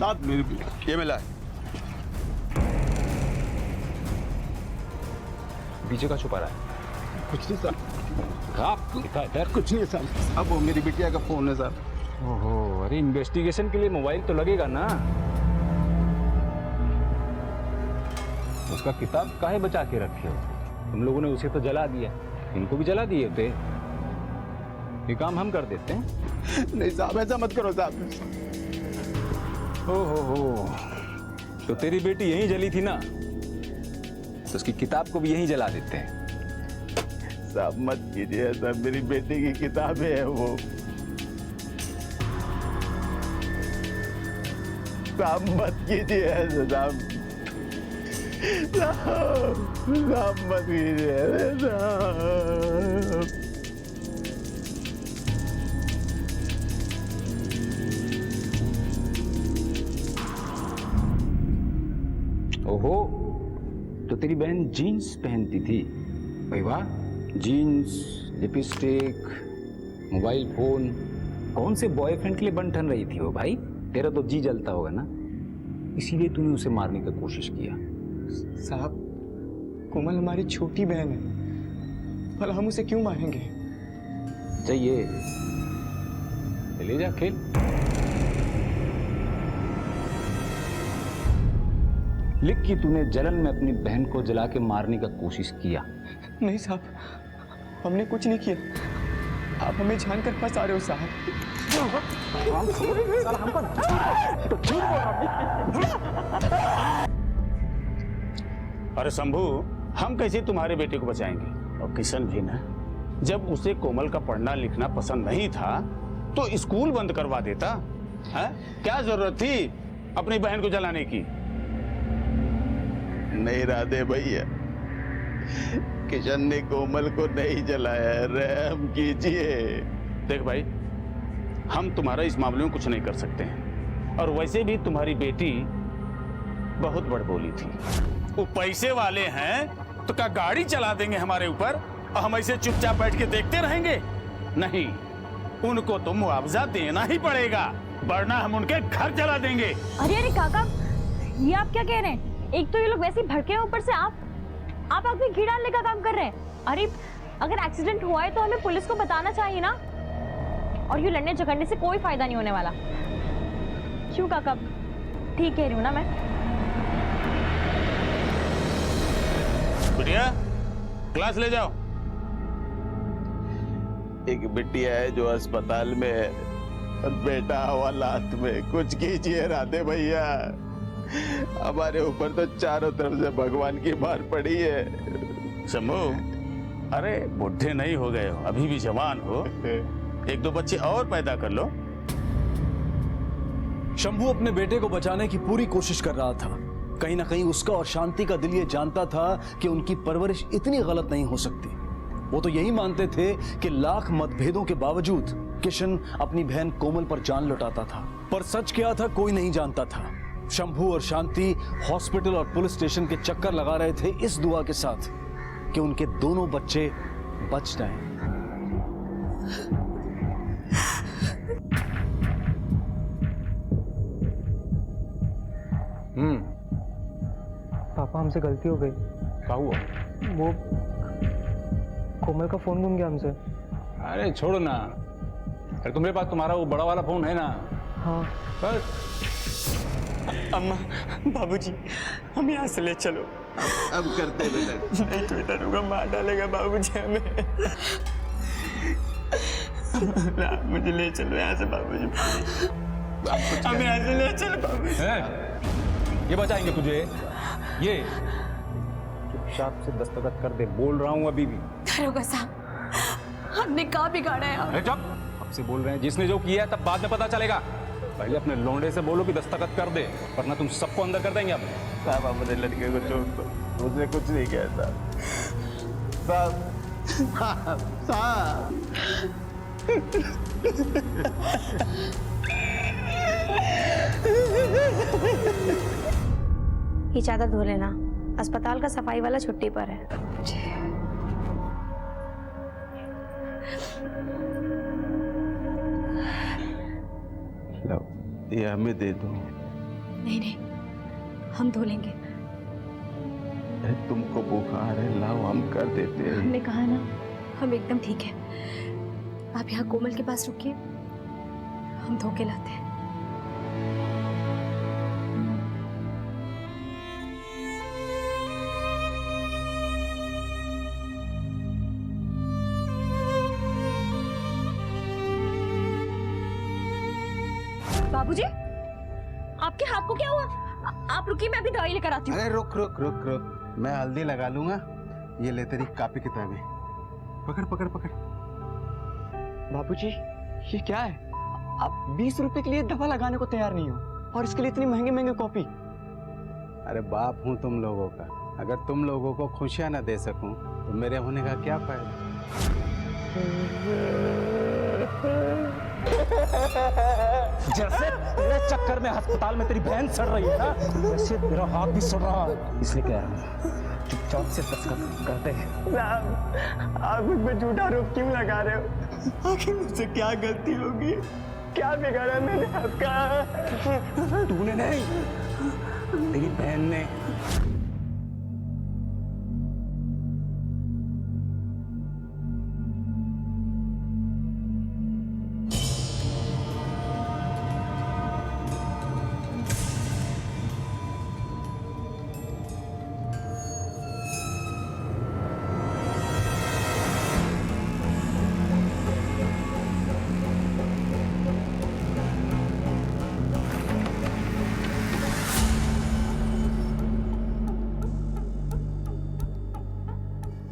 साहब ये मिला है। पीछे का छुपा रहा है? कुछ नहीं साहब, कुछ नहीं है साहब। अब वो मेरी बिटिया का फोन है साहब। ओहो, अरे इन्वेस्टिगेशन के लिए मोबाइल तो लगेगा ना। उसका किताब काहे बचा के रखे हो? तुम लोगों ने उसे तो जला दिया, इनको भी जला दिए थे। ये काम हम कर देते हैं। नहीं साहब, ऐसा मत करो साहब। हो, तो तेरी बेटी यहीं जली थी ना, तो उसकी किताब को भी यहीं जला देते हैं। साहब मत कीजिए ऐसा, मेरी बेटी की किताबें है वो। साहब मत कीजिए ऐसा साहब, साहब मत कीजिए ऐसा। ओहो, तो तेरी बहन जीन्स पहनती थी? भाई वाह, जीन्स, लिपस्टिक, मोबाइल फोन, कौन से बॉयफ्रेंड के लिए बन ठन रही थी वो भाई? तेरा तो जी जलता होगा ना, इसीलिए तूने उसे मारने की कोशिश किया। साहब, कोमल हमारी छोटी बहन है, भला हम उसे क्यों मारेंगे? चाहिए ले जा, खेल। लिख कि तूने जलन में अपनी बहन को जला के मारने का कोशिश किया। नहीं साहब, हमने कुछ नहीं किया। आप हमें जानकर फंसा रहे हो साहब। अरे शंभू, हम कैसे तुम्हारे बेटे को बचाएंगे? और किशन भी ना, जब उसे कोमल का पढ़ना लिखना पसंद नहीं था तो स्कूल बंद करवा देता है। क्या जरूरत थी अपनी बहन को जलाने की? नहीं राधे भैया, किशन ने कोमल को नहीं जलाया, रहम कीजिए। देख भाई, हम तुम्हारा इस मामले में कुछ नहीं कर सकते हैं, और वैसे भी तुम्हारी बेटी बहुत बड़बोली थी। वो पैसे वाले हैं तो क्या गाड़ी चला देंगे हमारे ऊपर और हम ऐसे चुपचाप बैठ के देखते रहेंगे? नहीं, उनको तो मुआवजा देना ही पड़ेगा, वरना हम उनके घर जला देंगे। अरे अरे काका, ये आप क्या कह रहे हैं? एक तो ये लोग वैसे ही भड़के हैं, ऊपर से आप आगे घी डालने का काम कर रहे हैं। अरे अगर एक्सीडेंट हुआ है तो हमें पुलिस को बताना चाहिए ना, और ये लड़ने झगड़ने से कोई फायदा नहीं होने वाला। क्यों काका, ठीक कह रही हूँ ना मैं? बिटिया, क्लास ले जाओ। एक बिटिया है जो अस्पताल में है और बेटा हवालात में। कुछ कीजिए राधे भैया, हमारे ऊपर तो चारों तरफ से भगवान की मार पड़ी है। शंभू, अरे बुढ़े नहीं हो गए हो, अभी भी जवान हो, एक दो बच्चे और पैदा कर लो। शंभू अपने बेटे को बचाने की पूरी कोशिश कर रहा था। कहीं ना कहीं उसका और शांति का दिल ये जानता था कि उनकी परवरिश इतनी गलत नहीं हो सकती। वो तो यही मानते थे कि लाख मतभेदों के बावजूद किशन अपनी बहन कोमल पर जान लौटाता था। पर सच क्या था कोई नहीं जानता था। शंभू और शांति हॉस्पिटल और पुलिस स्टेशन के चक्कर लगा रहे थे इस दुआ के साथ कि उनके दोनों बच्चे बच जाएं। पापा, हमसे गलती हो गई। क्या हुआ? वो कोमल का फोन गुम गया हमसे। अरे छोड़ो ना, अरे तुम्हारे पास तुम्हारा वो बड़ा वाला फोन है ना? हाँ। बस। अम्मा, बाबूजी, हम यहाँ से ले चलो। अब करते बेटा। नहीं तो इधर होगा, मार डालेगा बाबूजी हमें। मुझे ले चलो यहाँ से बाबूजी, हमें यहाँ से ले चलो बाबूजी। ये बचाएंगे तुझे, ये चुपचाप से दस्तखत कर दे, बोल रहा हूँ अभी भी। दरोगा साहब, हमने क्या बिगाड़ा है? अरे चुप, आपसे बोल रहे हैं, जिसने जो किया है तब बाद में पता चलेगा। पहले अपने लौंडे से बोलो कि दस्तखत कर दे, वरना तुम सबको अंदर कर देंगे। अब साहब अपने लड़के को छोड़ दो, उसने कुछ नहीं किया साहब। साहब ये चादर धो लेना, अस्पताल का सफाई वाला छुट्टी पर है। लो, ये हमें दे दो। नहीं नहीं, हम धो लेंगे। अरे तुमको बुखार है, लाओ हम कर देते हैं। हमने कहा ना, हम एकदम ठीक है। आप यहाँ कोमल के पास रुकिए, हम धो के लाते हैं। बाबूजी, आपके हाथ को क्या हुआ? आप रुकिए, मैं अभी दवाई लेकर आती हूँ। अरे रुक रुक रुक रुक, मैं हल्दी लगा लूंगा। ये ले तेरी कॉपी किताबें, पकड़ पकड़ पकड़। बाबूजी, ये क्या है? आप 20 रुपए के लिए दवा लगाने को तैयार नहीं हो, और इसके लिए इतनी महंगी महंगी कॉपी। अरे बाप हूँ तुम लोगों का, अगर तुम लोगों को खुशियां ना दे सकूं तो मेरे होने का क्या फायदा। जैसे तेरे चक्कर में अस्पताल में तेरी बहन सड़ रही है ना, वैसे मेरा हाथ भी सड़ रहा है। इसलिए कह रहा हूँ चुपचाप से दस्तखत करते हैं। आप मुझ पे झूठा आरोप क्यों लगा रहे हो? आखिर मुझसे क्या गलती होगी? क्या बिगाड़ा मैंने आपका? तूने नहीं, तेरी बहन ने।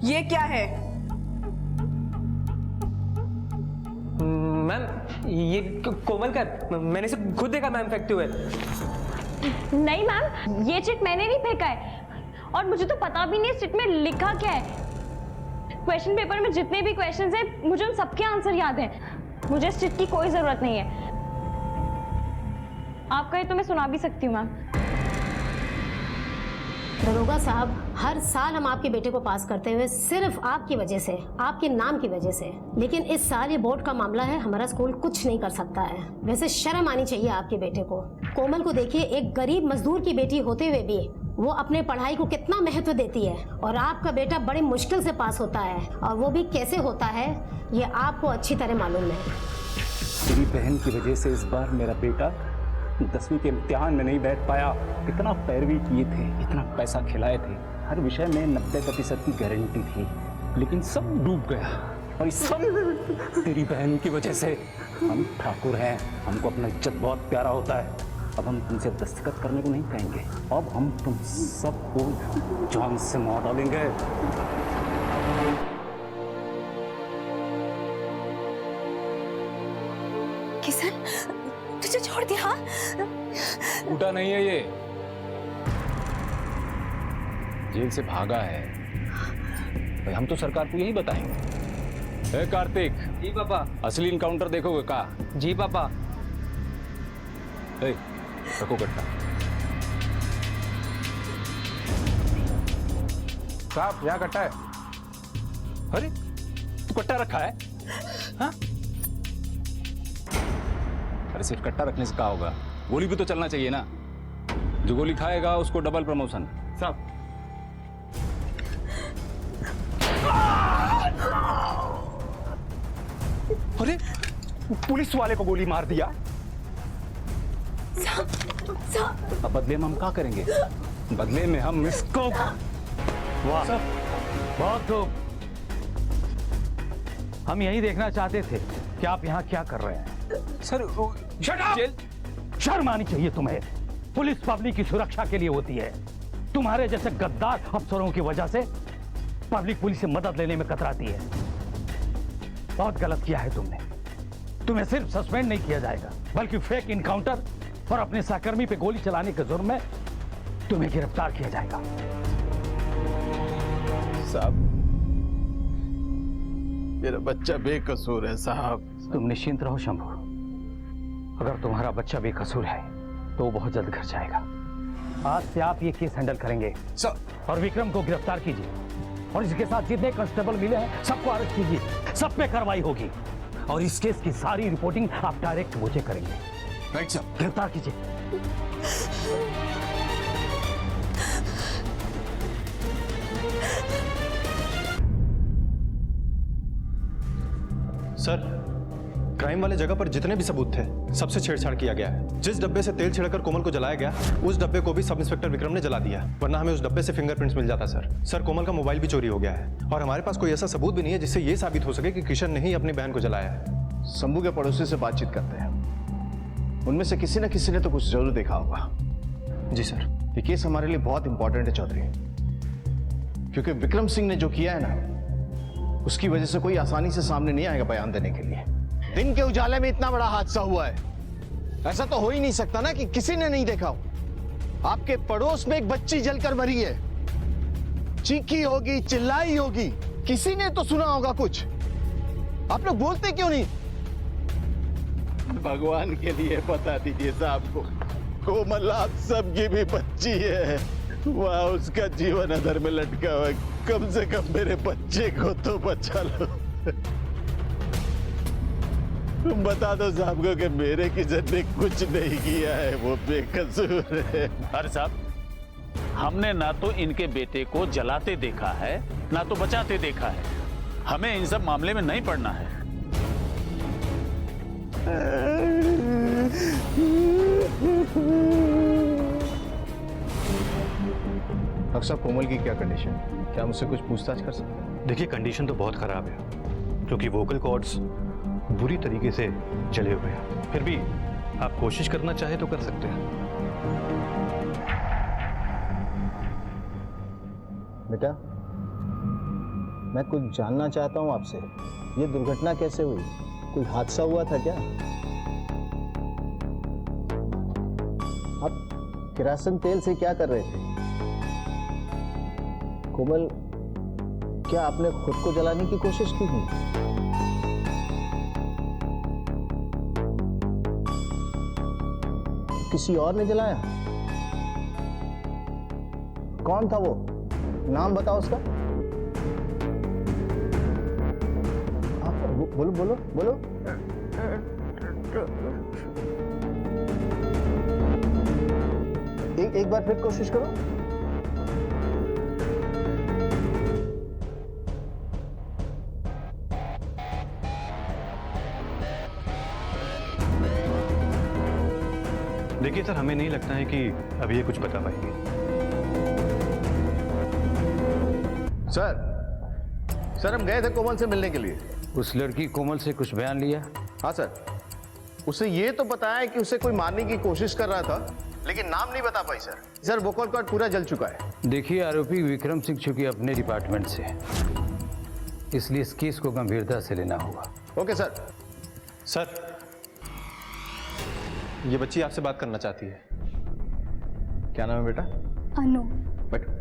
ये क्या है? मैम, ये कोमल का, मैंने इसे खुद देखा मैम फेंकते हुए। नहीं मैम, ये चिट मैंने नहीं फेंका है, और मुझे तो पता भी नहीं इस चिट में लिखा क्या है। क्वेश्चन पेपर में जितने भी क्वेश्चंस हैं, मुझे उन सबके आंसर याद हैं। मुझे इस चिट की कोई जरूरत नहीं है। आप कहे तो मैं सुना भी सकती हूँ मैम। दरोगा साहब, हर साल हम आपके बेटे को पास करते हुए सिर्फ आपकी वजह से, आपके नाम की वजह से। लेकिन इस साल ये बोर्ड का मामला है, हमारा स्कूल कुछ नहीं कर सकता है। वैसे शर्म आनी चाहिए आपके बेटे को। कोमल को देखिए, एक गरीब मजदूर की बेटी होते हुए भी वो अपने पढ़ाई को कितना महत्व देती है, और आपका बेटा बड़ी मुश्किल से पास होता है, और वो भी कैसे होता है ये आपको अच्छी तरह मालूम है। तेरी बहन की वजह से इस बार मेरा बेटा 10वीं के इम्तिहान में नहीं बैठ पाया। कितना पैरवी किए थे, कितना पैसा खिलाए थे, हर विषय में 90% की गारंटी थी, लेकिन सब डूब गया। और इस सब तेरी बहन की वजह से। हम ठाकुर हैं, हमको अपना इज्जत बहुत प्यारा होता है। अब हम तुमसे दस्तखत करने को नहीं कहेंगे, अब हम तुम सबको जान से मार डालेंगे। किशन, तुझे छोड़ दिया? हाँ? उठा नहीं है ये, जेल से भागा है। भाई हम तो सरकार को यही बताएंगे। कार्तिक। जी पापा। असली इनकाउंटर देखोगे का? जी पापा। रखो कट्टा। साहब यहाँ कट्टा है। अरे तू कट्टा रखा है? हाँ? अरे सिर्फ कट्टा रखने से क्या होगा, गोली भी तो चलना चाहिए ना। जो गोली खाएगा उसको डबल प्रमोशन। साहब, अरे पुलिस वाले को गोली मार दिया। अब बदले में हम क्या करेंगे? बदले में हम इसको। वाह, बहुत खूब। हम यही देखना चाहते थे कि आप यहाँ क्या कर रहे हैं। सर जेल, शर्म आनी चाहिए तुम्हें। पुलिस पब्लिक की सुरक्षा के लिए होती है। तुम्हारे जैसे गद्दार अफसरों की वजह से पब्लिक पुलिस से मदद लेने में कतराती है। बहुत गलत किया है तुमने। तुम्हें सिर्फ सस्पेंड नहीं किया जाएगा, बल्कि फेक इनकाउंटर और अपने सहकर्मी पे गोली चलाने के जुर्म में तुम्हें गिरफ्तार किया जाएगा। साहब, मेरा बच्चा बेकसूर है साहब। तुम निश्चिंत रहो शंभू, अगर तुम्हारा बच्चा बेकसूर है तो वो बहुत जल्द घर जाएगा। आज से आप ये केस हैंडल करेंगे और विक्रम को गिरफ्तार कीजिए, और इसके साथ जितने कांस्टेबल मिले हैं सबको अरेस्ट कीजिए। सब पे कार्रवाई होगी, और इस केस की सारी रिपोर्टिंग आप डायरेक्ट मुझे करेंगे। Right sir. गिरफ्तार कीजिए। सर, क्राइम वाले जगह पर जितने भी सबूत थे सबसे छेड़छाड़ किया गया है। जिस डब्बे से तेल छिड़कर कोमल को जलाया गया उस डब्बे को भी सब इंस्पेक्टर विक्रम ने जला दिया, वरना हमें उस डब्बे से फिंगरप्रिंट्स मिल जाता। सर, कोमल का मोबाइल भी चोरी हो गया है और हमारे पास कोई ऐसा सबूत भी नहीं है जिससे ये साबित हो सके कि किशन ने ही अपनी बहन को जलाया है। शंभू के पड़ोसी से बातचीत करते हैं, उनमें से किसी न किसी ने तो कुछ जरूर देखा होगा। जी सर। ये केस हमारे लिए बहुत इंपॉर्टेंट है चौधरी, क्योंकि विक्रम सिंह ने जो किया है ना, उसकी वजह से कोई आसानी से सामने नहीं आएगा बयान देने के लिए। दिन के उजाले में इतना बड़ा हादसा हुआ है, ऐसा तो हो ही नहीं सकता ना कि किसी ने नहीं देखा हो। आपके पड़ोस में एक बच्ची जलकर मरी है, चीखी होगी, चिल्लाई होगी, किसी ने तो सुना होगा कुछ। आप लोग बोलते क्यों नहीं? भगवान के लिए बता दीजिए साहब को, कोमल आप सबकी भी बच्ची है, वहां उसका जीवन अधर में लटका हुआ है। कम से कम मेरे बच्चे को तो बचा लो। तुम बता दो साहब को कि मेरे किशन ने कुछ नहीं किया है, वो बेकसूर है। अरे साहब, हमने ना तो इनके बेटे को जलाते देखा है ना तो बचाते देखा है। हमें इन सब मामले में नहीं पड़ना है। डॉक्टर साहब, कोमल की क्या कंडीशन? क्या मुझसे कुछ पूछताछ कर सकते हैं? देखिए, कंडीशन तो बहुत खराब है, क्योंकि वोकल कॉर्ड्स बुरी तरीके से जले हुए हैं। फिर भी आप कोशिश करना चाहे तो कर सकते हैं। बेटा, मैं कुछ जानना चाहता हूं आपसे। ये दुर्घटना कैसे हुई? कोई हादसा हुआ था क्या? आप किरासन तेल से क्या कर रहे थे? कोमल, क्या आपने खुद को जलाने की कोशिश की थी? किसी और ने जलाया? कौन था वो? नाम बताओ उसका। आप बोलो बोलो बोलो। एक बार फिर कोशिश करो। देखिए सर, हमें नहीं लगता है कि अभी ये कुछ बता पाएंगे। सर हम गए थे कोमल से मिलने के लिए। उस लड़की कोमल से कुछ बयान लिया? हाँ सर, उसे ये तो बताया कि उसे कोई मारने की कोशिश कर रहा था, लेकिन नाम नहीं बता पाई सर। वोकल कॉर्ड पूरा जल चुका है। देखिए, आरोपी विक्रम सिंह चूंकि अपने डिपार्टमेंट से, इसलिए इस केस को गंभीरता से लेना होगा। Okay sir. सर, ये बच्ची आपसे बात करना चाहती है। क्या नाम है बेटा? अनु। बैठो।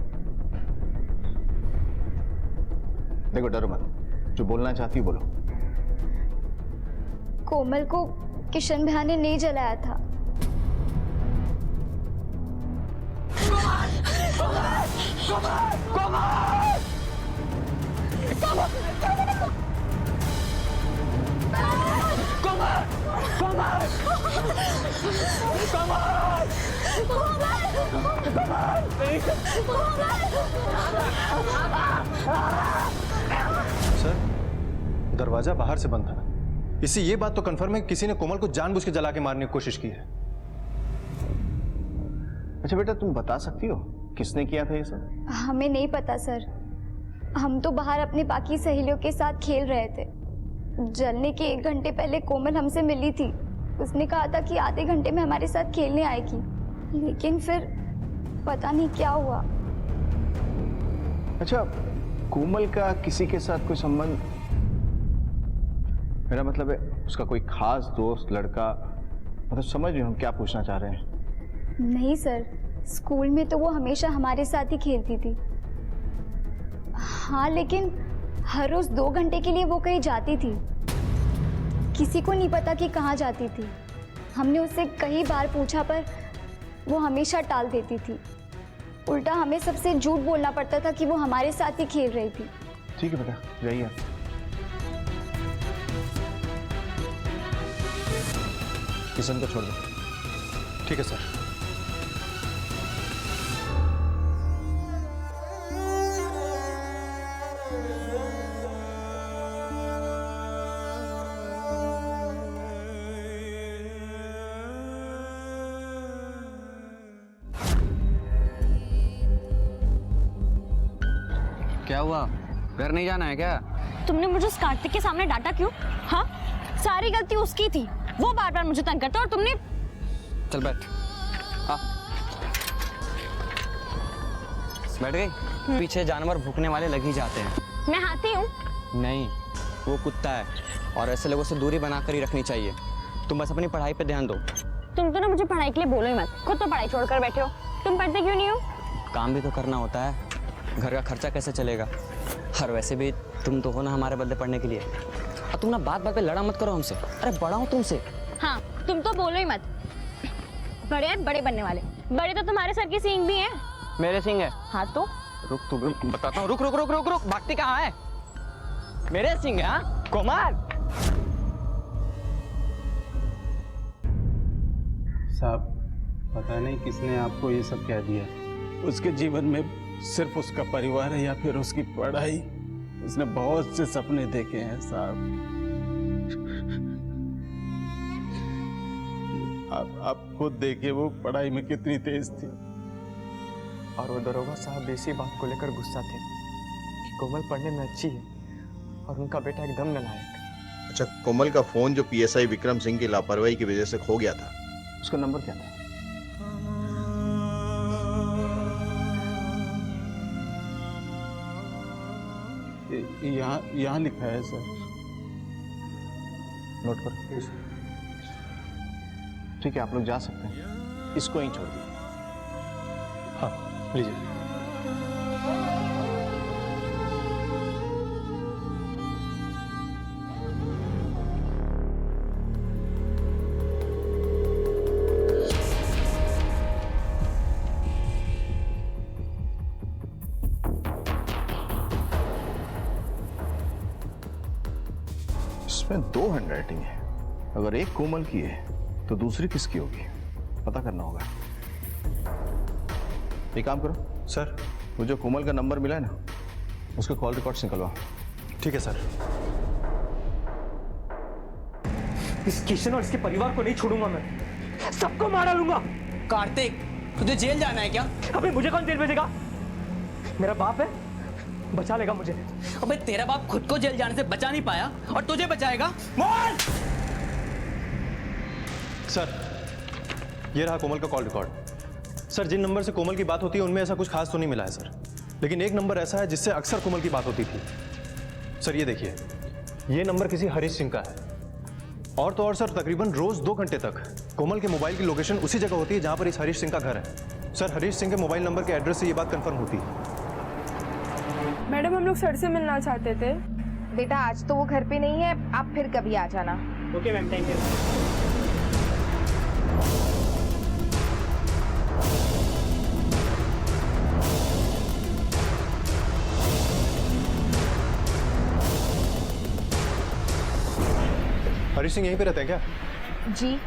देखो, डरो मत, जो बोलना चाहती बोलो। कोमल को किशन भैया ने नहीं जलाया था। सर, दरवाजा बाहर से बंद था, इससे ये बात तो कंफर्म है कि किसी ने कोमल को जानबूझ के जला के मारने की कोशिश की है। अच्छा बेटा, तुम बता सकती हो किसने किया था ये सब? हमें नहीं पता सर, हम तो बाहर अपने बाकी सहेलियों के साथ खेल रहे थे। जलने के 1 घंटे पहले कोमल हमसे मिली थी। उसने कहा था कि आधे घंटे में हमारे साथ खेलने आएगी, लेकिन फिर पता नहीं क्या हुआ। अच्छा, कोमल का किसी के साथ कोई संबंध? मेरा मतलब है उसका कोई खास दोस्त, लड़का, मतलब समझ रहे हो हम क्या पूछना चाह रहे हैं? नहीं सर, स्कूल में तो वो हमेशा हमारे साथ ही खेलती थी। हाँ, लेकिन हर रोज 2 घंटे के लिए वो कहीं जाती थी। किसी को नहीं पता कि कहाँ जाती थी। हमने उससे कई बार पूछा पर वो हमेशा टाल देती थी। उल्टा हमें सबसे झूठ बोलना पड़ता था कि वो हमारे साथ ही खेल रही थी। ठीक है बेटा, जाइए। किशन को छोड़ दो। ठीक है सर। क्या हुआ, घर नहीं जाना है क्या? तुमने मुझे उस कार्तिक के सामने डांटा क्यों? हाँ, सारी गलती उसकी थी, वो बार बार मुझे तंग करता और तुमने। चल बैठ, हाँ बैठ गई। पीछे जानवर भूखने वाले लग ही जाते हैं। मैं हाथी हूँ? नहीं, वो कुत्ता है और ऐसे लोगों से दूरी बनाकर ही रखनी चाहिए। तुम बस अपनी पढ़ाई पे ध्यान दो। तुम तो ना मुझे पढ़ाई के लिए बोलो ही मत, खुद तो पढ़ाई छोड़कर बैठे हो। तुम पढ़ते क्यों नहीं हो? काम भी तो करना होता है, घर का खर्चा कैसे चलेगा? और वैसे भी तुम तो हो ना हमारे बदले पढ़ने के लिए। और तुम ना बात बात पे लड़ा मत करो हमसे, अरे बड़ा हूँ तुमसे। हाँ, तुम तो बोलो ही मत। बड़े हैं बड़े बनने वाले, बड़े तो तुम्हारे सर की सींग भी हैं। मेरे सिंह है। हाँ तो रुक, तू बताता हूँ। रुक रुक रुक रुक रुक, भागती कहाँ है? मेरे सिंह है। हाँ कोमल। साहब, पता नहीं किसने आपको ये सब कह दिया। उसके जीवन में सिर्फ उसका परिवार है या फिर उसकी पढ़ाई। उसने बहुत से सपने देखे हैं साहब। आप खुद देखिए वो पढ़ाई में कितनी तेज थी। और वो दरोगा साहब इसी बात को लेकर गुस्सा थे कि कोमल पढ़ने में अच्छी है और उनका बेटा एकदम नालायक। अच्छा, कोमल का फोन जो पीएसआई विक्रम सिंह की लापरवाही की वजह से खो गया था, उसका नंबर क्या था? यहाँ लिखा है सर। नोट कर। ठीक है, आप लोग जा सकते हैं, इसको ही छोड़ दीजिए। हाँ लीजिए। इसमें 2 हैंडराइटिंग है। अगर एक कोमल की है तो दूसरी किसकी होगी, पता करना होगा। एक काम करो सर, वो जो कोमल का नंबर मिला है ना, उसके कॉल रिकॉर्ड्स निकलवाओ। ठीक है सर। इस किशन और इसके परिवार को नहीं छोड़ूंगा मैं, सबको मार डालूंगा। कार्तिक, तुझे जेल जाना है क्या? अबे मुझे कौन जेल भेजेगा? मेरा बाप है, बचा लेगा मुझे। अबे तेरा बाप खुद को जेल जाने से बचा नहीं पाया और तुझे बचाएगा? मोहन! सर, ये रहा कोमल का कॉल रिकॉर्ड। सर, जिन नंबर से कोमल की बात होती है उनमें ऐसा कुछ खास तो नहीं मिला है सर, लेकिन एक नंबर ऐसा है जिससे अक्सर कोमल की बात होती थी। सर ये देखिए, ये नंबर किसी हरीश सिंह का है। और तो और सर, तकरीबन रोज 2 घंटे तक कोमल के मोबाइल की लोकेशन उसी जगह होती है जहां पर इस हरीश सिंह का घर है। सर, हरीश सिंह के मोबाइल नंबर के एड्रेस से ये बात कंफर्म होती है। मैडम, हम लोग सर से मिलना चाहते थे। बेटा, आज तो वो घर पे नहीं है, आप फिर कभी आ जाना। Okay ma'am, thank you. Harish Singh यहीं पे रहते हैं क्या? जी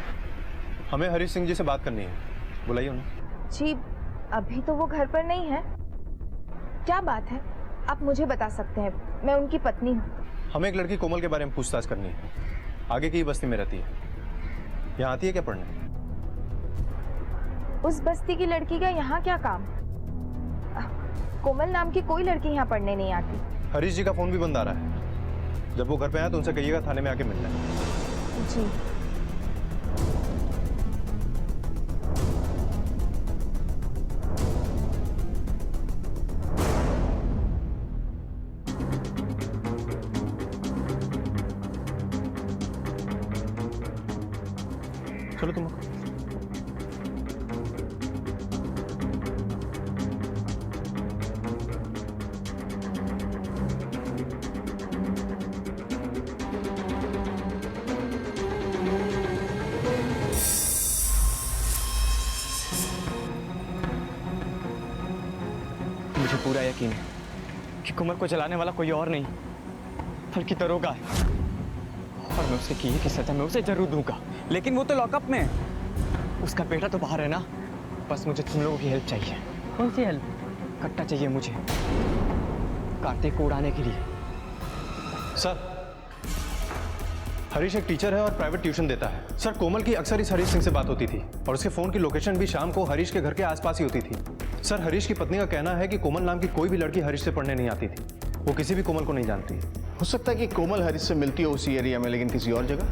हमें हरीश सिंह जी से बात करनी है, बुलाइए उन्हें। जी, अभी तो वो घर पर नहीं है। क्या बात है, आप मुझे बता सकते हैं, मैं उनकी पत्नी हूँ। हमें एक लड़की कोमल के बारे में पूछताछ करनी है, आगे की ही बस्ती में रहती है। यहाँ आती है क्या पढ़ने? उस बस्ती की लड़की का यहाँ क्या काम? कोमल नाम की कोई लड़की यहाँ पढ़ने नहीं आती। हरीश जी का फोन भी बंद आ रहा है। जब वो घर पे आए तो उनसे कहिएगा थाने में आके मिलना है। जी। चलो तुम। मुझे पूरा यकीन है कि कोमल को जलाने वाला कोई और नहीं बल्कि दरोगा है, और मैं उसके किए की सजा मैं उसे जरूर दूंगा। लेकिन वो तो लॉकअप में है। उसका बेटा तो बाहर है ना, बस मुझे तुम लोगों की हेल्प चाहिए। कौन सी हेल्प? कट्टा चाहिए मुझे कार्तिक को उड़ाने के लिए। सर, हरीश एक टीचर है और प्राइवेट ट्यूशन देता है। सर, कोमल की अक्सर इस हरीश सिंह से बात होती थी और उसके फोन की लोकेशन भी शाम को हरीश के घर के आसपास ही होती थी। सर हरीश की पत्नी का कहना है कि कोमल नाम की कोई भी लड़की हरीश से पढ़ने नहीं आती थी। वो किसी भी कोमल को नहीं जानती। हो सकता है कि कोमल हरीश से मिलती हो उसी एरिया में, लेकिन किसी और जगह।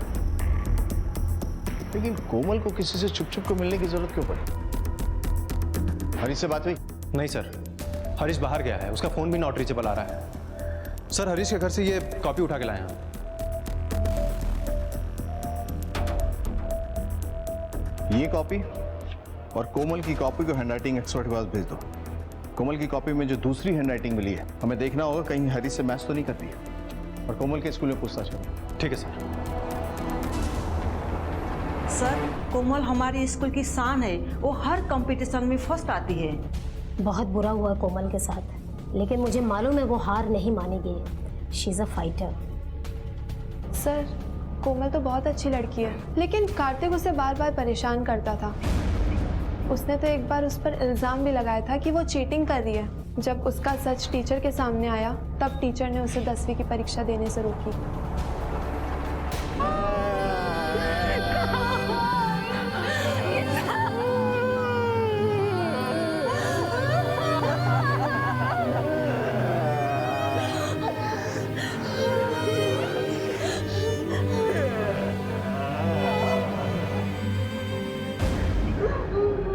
लेकिन कोमल को किसी से छुप छुप को मिलने की जरूरत क्यों पड़ी? हरीश से बात हुई? नहीं सर, हरीश बाहर गया है, उसका फोन भी नॉट रीचेबल आ रहा है। सर हरीश के घर से ये कॉपी उठा के लाए हैं। ये कॉपी और कोमल की कॉपी को हैंडराइटिंग एक्सपर्ट के पास भेज दो। कोमल की कॉपी में जो दूसरी हैंडराइटिंग मिली है, हमें देखना होगा कहीं हरीश से मैच तो नहीं करती है, और कोमल के स्कूल में पूछताछ करें। ठीक है सर। सर कोमल हमारी स्कूल की शान है, वो हर कंपटीशन में फर्स्ट आती है। बहुत बुरा हुआ कोमल के साथ, लेकिन मुझे मालूम है वो हार नहीं मानेगी। She is a fighter. Sir Komal तो बहुत अच्छी लड़की है, लेकिन कार्तिक उसे बार बार परेशान करता था। उसने तो एक बार उस पर इल्ज़ाम भी लगाया था कि वो चीटिंग कर रही है। जब उसका सच टीचर के सामने आया, तब टीचर ने उसे 10वीं की परीक्षा देने से रोकी।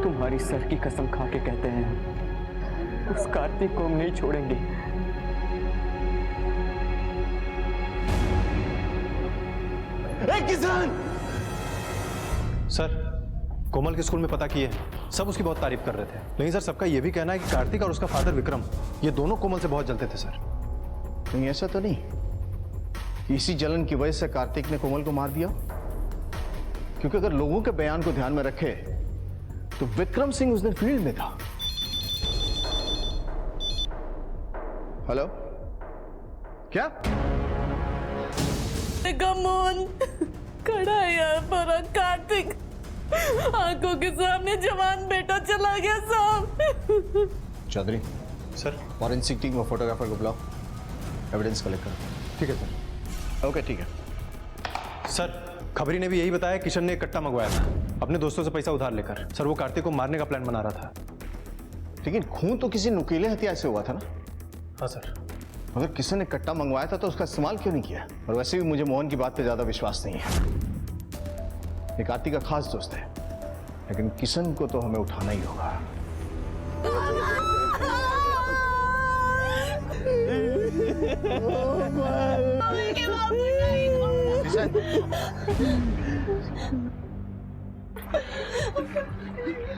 तुम्हारी सर की कसम खा के कहते हैं, उस कार्तिक को हम नहीं छोड़ेंगे। किसान! सर कोमल के स्कूल में पता किए, सब उसकी बहुत तारीफ कर रहे थे। लेकिन सर सबका यह भी कहना है कि कार्तिक और उसका फादर विक्रम, ये दोनों कोमल से बहुत जलते थे सर। कहीं ऐसा तो नहीं इसी जलन की वजह से कार्तिक ने कोमल को मार दिया? क्योंकि अगर लोगों के बयान को ध्यान में रखे तो विक्रम सिंह उस दिन फील्ड में था। हेलो, क्या? मोहन खड़ा है यहाँ पर, कार्तिक आंखों के सामने जवान बेटा चला गया साहब। चौधरी सर, फॉरेंसिक टीम और फोटोग्राफर को बुलाओ, एविडेंस कलेक्ट करो। ठीक है सर। ओके ठीक है। सर खबरी ने भी यही बताया, किशन ने एक कट्टा मंगवाया था अपने दोस्तों से पैसा उधार लेकर। सर वो कार्तिक को मारने का प्लान बना रहा था। लेकिन खून तो किसी नुकीले हथियार से हुआ था ना? हाँ सर। अगर किसी ने कट्टा मंगवाया था तो उसका इस्तेमाल क्यों नहीं किया? और वैसे भी मुझे मोहन की बात पे ज्यादा विश्वास नहीं है। ये कार्तिक का खास दोस्त है, लेकिन किशन को तो हमें उठाना ही होगा।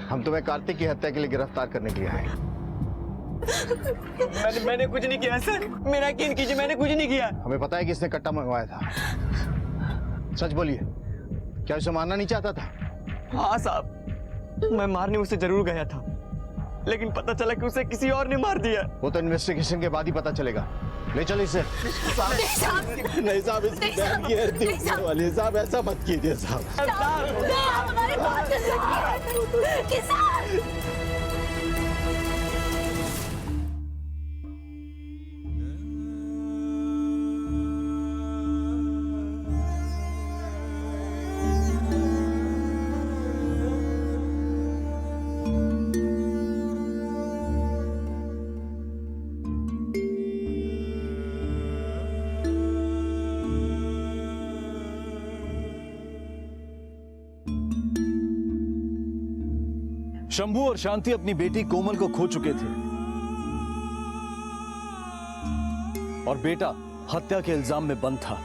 हम तुम्हें कार्तिक की हत्या के लिए गिरफ्तार करने के लिए आए। मैंने कुछ नहीं किया सर, मेरा यकीन कीजिए, मैंने कुछ नहीं किया। हमें पता है कि इसने कट्टा मंगवाया था। सच बोलिए, क्या उसे मारना नहीं चाहता था? हाँ साहब, मैं मारने उसे जरूर गया था, लेकिन पता चला कि उसे किसी और ने मार दिया। वो तो इन्वेस्टिगेशन के बाद ही पता चलेगा। ले चलो इसे। नहीं साहब, इसकी बहन की हत्या होने वाली है साहब, ऐसा मत कीजिए साहब। शंभू और शांति अपनी बेटी कोमल को खो चुके थे और बेटा हत्या के इल्जाम में बंद था।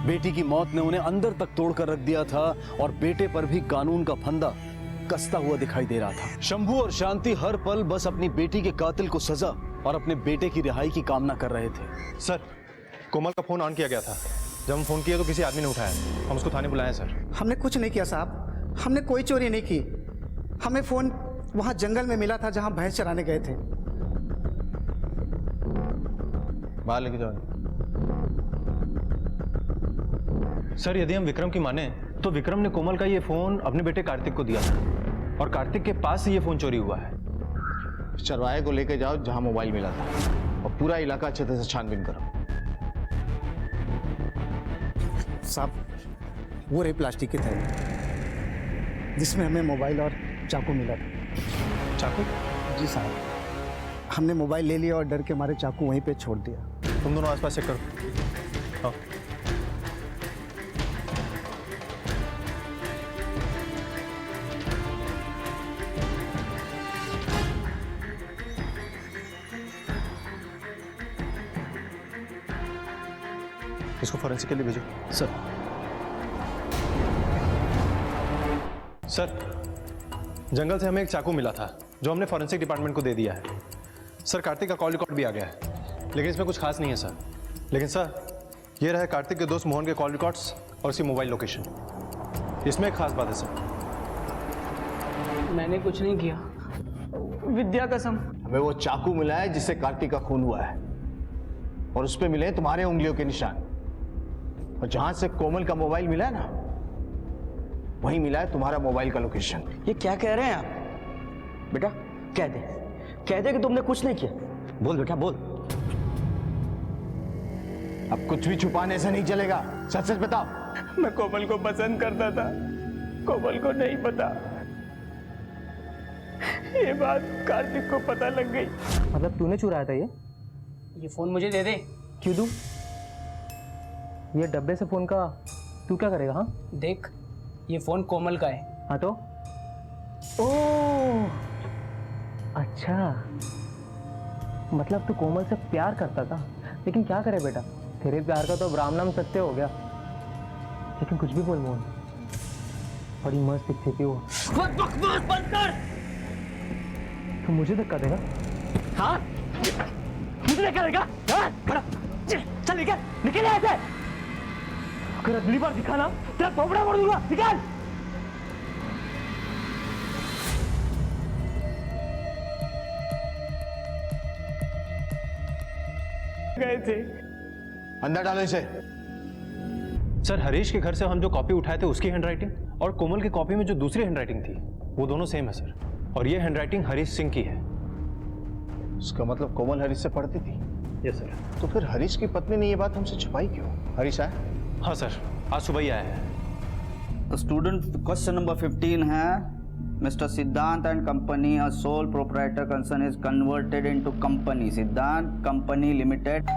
बेटी की मौत ने उन्हें अंदर तक तोड़कर रख दिया था और बेटे पर भी कानून का फंदा कसता हुआ दिखाई दे रहा था। शंभू और शांति हर पल बस अपनी बेटी के कातिल को सजा और अपने बेटे की रिहाई की कामना कर रहे थे। सर कोमल का फोन ऑन किया गया था। जब हम फोन किए तो किसी आदमी ने उठाया। हम उसको थाने बुलाए सर। हमने कुछ नहीं किया साहब, हमने कोई चोरी नहीं की। हमें फोन वहां जंगल में मिला था जहां भैंस चराने गए थे। बाहर लेके जाओ। सर यदि हम विक्रम की माने तो विक्रम ने कोमल का ये फोन अपने बेटे कार्तिक को दिया था और कार्तिक के पास से ये फोन चोरी हुआ है। चरवाहे को लेके जाओ जहां मोबाइल मिला था और पूरा इलाका अच्छे तरह से छानबीन करो। साहब वो रही प्लास्टिक की थैली जिसमें हमें मोबाइल और चाकू मिला था। चाकू? जी साहब, हमने मोबाइल ले लिया और डर के मारे चाकू वहीं पे छोड़ दिया। तुम दोनों आसपास चेक करो। आओ। इसको फॉरेंसिक के लिए भेजो। सर। सर, जंगल से हमें एक चाकू मिला था जो हमने फॉरेंसिक डिपार्टमेंट को दे दिया है। सर, कार्तिक का कॉल रिकॉर्ड भी आ गया है, लेकिन इसमें कुछ खास नहीं है सर। लेकिन सर, ये रहा कार्तिक के दोस्त मोहन के कॉल रिकॉर्ड्स और उसकी मोबाइल लोकेशन। इसमें एक खास बात है सर। मैंने कुछ नहीं किया, विद्या कसम। हमें वो चाकू मिला है जिससे कार्तिक का खून हुआ है, और उस पे मिले हैं तुम्हारे उंगलियों के निशान। और जहां से कोमल का मोबाइल मिला है ना, वहीं मिला है तुम्हारा मोबाइल का लोकेशन। ये क्या कह रहे हैं आप? बेटा कह दे कि तुमने कुछ नहीं किया। बोल बेटा बोल। अब कुछ भी छुपाने से नहीं चलेगा, सच सच बताओ। मैं कोमल को पसंद करता था, कोमल को नहीं पता। ये बात कार्तिक को पता लग गई। मतलब तूने चुराया था ये फोन मुझे दे दे। क्यों दूं? ये डब्बे से फोन का तू क्या करेगा? हाँ देख, ये फोन कोमल का है। हाँ तो? ओह अच्छा, मतलब तू कोमल से प्यार करता था। लेकिन क्या करे बेटा, तेरे प्यार का तो अब राम नाम सत्य हो गया। लेकिन कुछ भी बोल मोहन, बड़ी मस्त दिखती थी वो। बकवास बंद कर। तू मुझे धक्का देगा? हाँ मुझे धक्का देगा? हाँ? चल निकल यहाँ से। अगर अगली बार दिखाना तेरा पोपड़ा मोड़ दूंगा। निकल। गए थे, अंदर डालो इसे। सर, हरीश के घर से हम जो कॉपी उठाए थे उसकी हैंडराइटिंग और कोमल की कॉपी में जो दूसरी हैंडराइटिंग थी वो दोनों सेम है सर। और ये हैंडराइटिंग हरीश सिंह की है। उसका मतलब कोमल हरीश से पढ़ती थी? Yes sir. तो फिर हरीश की पत्नी ने ये बात हमसे छुपाई क्यों? हरीश आया? हाँ सर, आज सुबह ही आया है। स्टूडेंट क्वेश्चन नंबर 15 है, मिस्टर सिद्धांत and company a sole proprietor concern is converted into company सिद्धांत कंपनी लिमिटेड।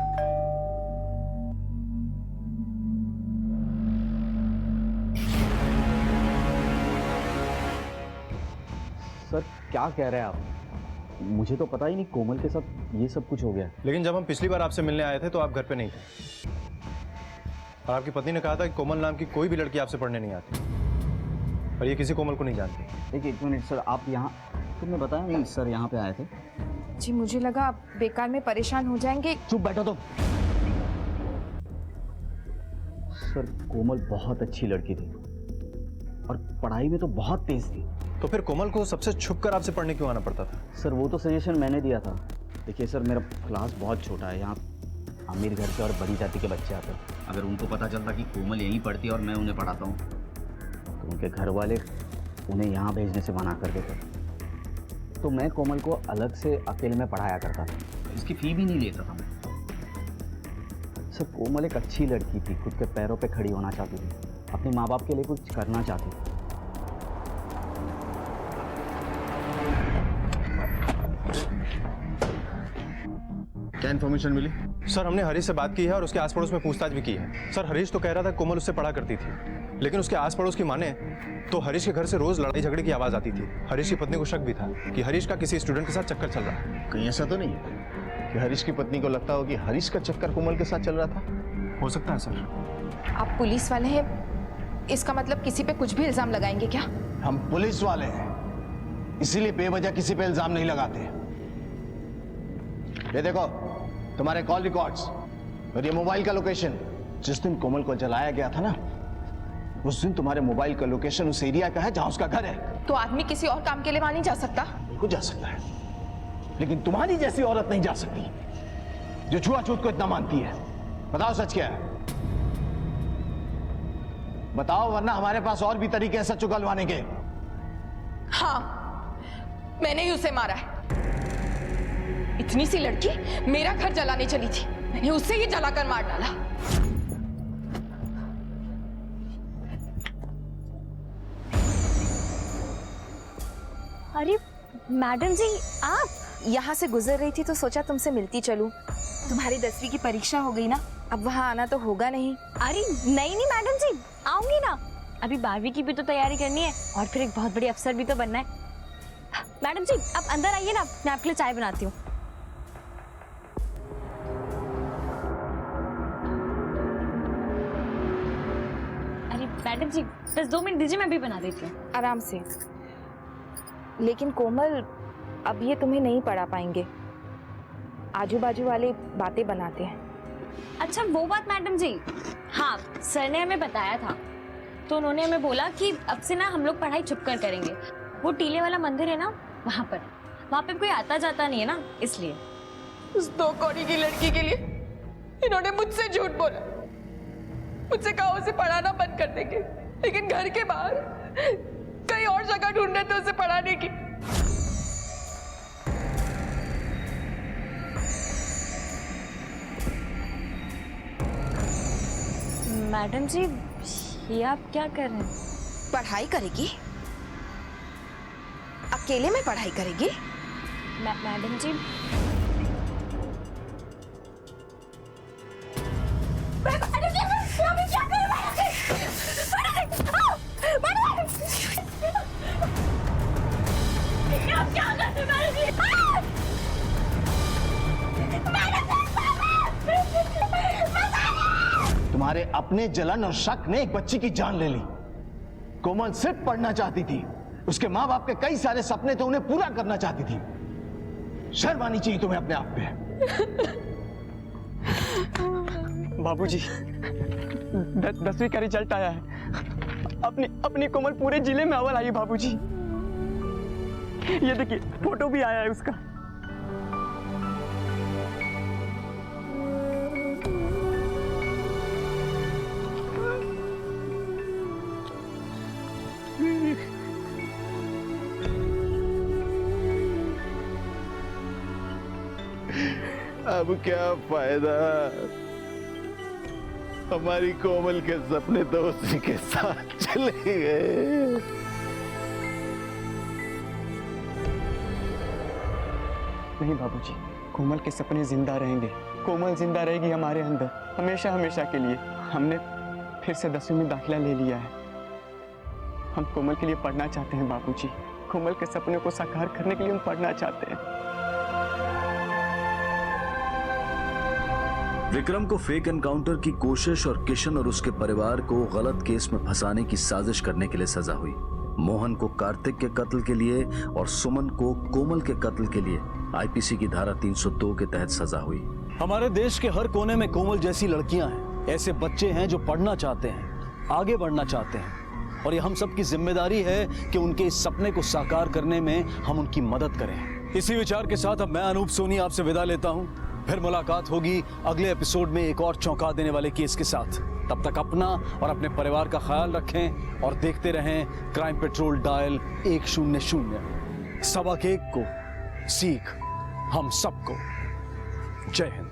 सर क्या कह रहे हैं आप? मुझे तो पता ही नहीं कोमल के साथ ये सब कुछ हो गया। लेकिन जब हम पिछली बार आपसे मिलने आए थे तो आप घर पे नहीं थे, और आपकी पत्नी ने कहा था कि कोमल नाम की कोई भी लड़की आपसे पढ़ने नहीं आती, और ये किसी कोमल को नहीं जानती। देखिए एक मिनट सर, आप यहाँ, तुमने बताया नहीं सर यहाँ पे आए थे? जी मुझे लगा आप बेकार में परेशान हो जाएंगे। चुप बैठो तुम। सर कोमल बहुत अच्छी लड़की थी और पढ़ाई में तो बहुत तेज थी। तो फिर कोमल को सबसे छुपकर आपसे पढ़ने क्यों आना पड़ता था? सर वो तो सजेशन मैंने दिया था। देखिए सर, मेरा क्लास बहुत छोटा है, यहाँ अमीर घर के और बड़ी जाति के बच्चे आते हैं। अगर उनको पता चलता कि कोमल यहीं पढ़ती है और मैं उन्हें पढ़ाता हूँ तो उनके घर वाले उन्हें यहाँ भेजने से मना कर देते। तो मैं कोमल को अलग से अकेले में पढ़ाया करता था, इसकी फ़ी भी नहीं लेता था मैं। सर कोमल एक अच्छी लड़की थी, खुद के पैरों पे खड़ी होना चाहती थी, अपने माँ बाप के लिए कुछ करना चाहती थी। क्या इन्फॉर्मेशन मिली? सर हमने हरीश से बात की है और उसके आस पड़ोस में पूछताछ भी की है। सर हरीश तो कह रहा था कोमल उससे पढ़ा करती थी, लेकिन उसके आस पड़ोस की माने तो हरीश के घर से रोज लड़ाई झगड़े की आवाज आती थी। हरीश की पत्नी को शक भी था कि हरीश का किसी स्टूडेंट के साथ चक्कर चल रहा है। कहीं ऐसा तो नहीं कि हरीश की पत्नी को लगता हो कि हरीश का चक्कर कोमल के साथ चल रहा था? हो सकता है सर। आप पुलिस वाले हैं, इसका मतलब किसी पे कुछ भी इल्जाम लगाएंगे क्या? हम पुलिस वाले हैं, इसीलिए बेवजह किसी पे इल्जाम नहीं लगाते। ये देखो तुम्हारे कॉल रिकॉर्ड्स और ये मोबाइल का लोकेशन। जिस दिन कोमल को जलाया गया था ना, उस दिन तुम्हारे मोबाइल का लोकेशन उस एरिया का है जहां उसका घर है। तो आदमी किसी और काम के लिए वहां नहीं जा सकता? बिल्कुल जा सकता है, लेकिन तुम्हारी जैसी औरत नहीं जा सकती जो छुआछूत को इतना मानती है। बताओ सच क्या है, बताओ, वरना हमारे पास और भी तरीके हैं सच उगलवाने के। हाँ, मैंने ही उसे मारा है। इतनी सी लड़की मेरा घर जलाने चली थी, मैंने उसे ही जलाकर मार डाला। अरे मैडम जी आप यहाँ से गुजर रही थी तो सोचा तुमसे मिलती चलूं। तुम्हारी 10वीं की परीक्षा हो गई ना, अब वहाँ आना तो होगा नहीं। अरे नहीं नहीं मैडम जी, आऊंगी ना। अभी 12वीं की भी तो तैयारी करनी है और फिर एक बहुत बड़ी अफसर भी तो बनना है। मैडम जी आप अंदर आइए ना, मैं आपके लिए चाय बनाती हूँ। अरे मैडम जी बस 2 मिनट दीजिए, मैं भी बना देती हूँ। आराम से। लेकिन कोमल, अब ये तुम्हें नहीं पढ़ा पाएंगे, आजू बाजू वाले बातें बनाते हैं। अच्छा वो बात मैडम जी, हाँ सर ने हमें बताया था, तो उन्होंने हमें बोला कि अब से ना हम लोग पढ़ाई छुप कर करेंगे। वो टीले वाला मंदिर है ना, वहाँ पे कोई आता जाता नहीं है ना, इसलिए। उस 2 कौड़ी की लड़की के लिए इन्होंने मुझसे झूठ बोला, मुझसे कहा उसे पढ़ाना बंद कर देंगे, लेकिन घर के बाहर कहीं और जगह ढूंढ रहे थे उसे पढ़ाने की। मैडम जी ये आप क्या कर रहे हैं? पढ़ाई करेगी? अकेले में पढ़ाई करेगी? मैडम जी तुम्हारे अपने जलन और शक ने एक बच्ची की जान ले ली। कोमल सिर्फ पढ़ना चाहती थी, उसके माँ बाप के कई सारे सपने थे, उन्हें पूरा करना चाहती थी। शर्म आनी चाहिए तुम्हें अपने आप पे। बाबूजी 10वीं का रिजल्ट आया है, अपनी कोमल पूरे जिले में अव्वल आई बाबूजी। ये देखिए फोटो भी आया है उसका। अब क्या फायदा, हमारी कोमल के सपने तो उसी के साथ चले गए। नहीं बाबूजी, कोमल के सपने जिंदा रहेंगे, कोमल जिंदा रहेगी हमारे अंदर हमेशा हमेशा के लिए। हमने फिर से 10वीं में दाखिला ले लिया है। हम कोमल के लिए पढ़ना चाहते हैं बाबूजी, कोमल के सपने को साकार करने के लिए हम पढ़ना चाहते हैं। विक्रम को फेक एनकाउंटर की कोशिश और किशन और उसके परिवार को गलत केस में फंसाने की साजिश करने के लिए सजा हुई। मोहन को कार्तिक के कत्ल के लिए और सुमन को कोमल के कत्ल के लिए आईपीसी की धारा 302 के तहत सजा हुई। हमारे देश के हर कोने में कोमल जैसी लड़कियां हैं, ऐसे बच्चे हैं जो पढ़ना चाहते हैं, आगे बढ़ना चाहते हैं, और ये हम सब की जिम्मेदारी है कि उनके इस सपने को साकार करने में हम उनकी मदद करें। इसी विचार के साथ अब मैं अनूप सोनी आपसे विदा लेता हूं। फिर मुलाकात होगी अगले एपिसोड में एक और चौंका देने वाले केस के साथ। तब तक अपना और अपने परिवार का ख्याल रखें और देखते रहें क्राइम पेट्रोल डायल 100। सबक एक को सीख हम सबको। जय हिंद।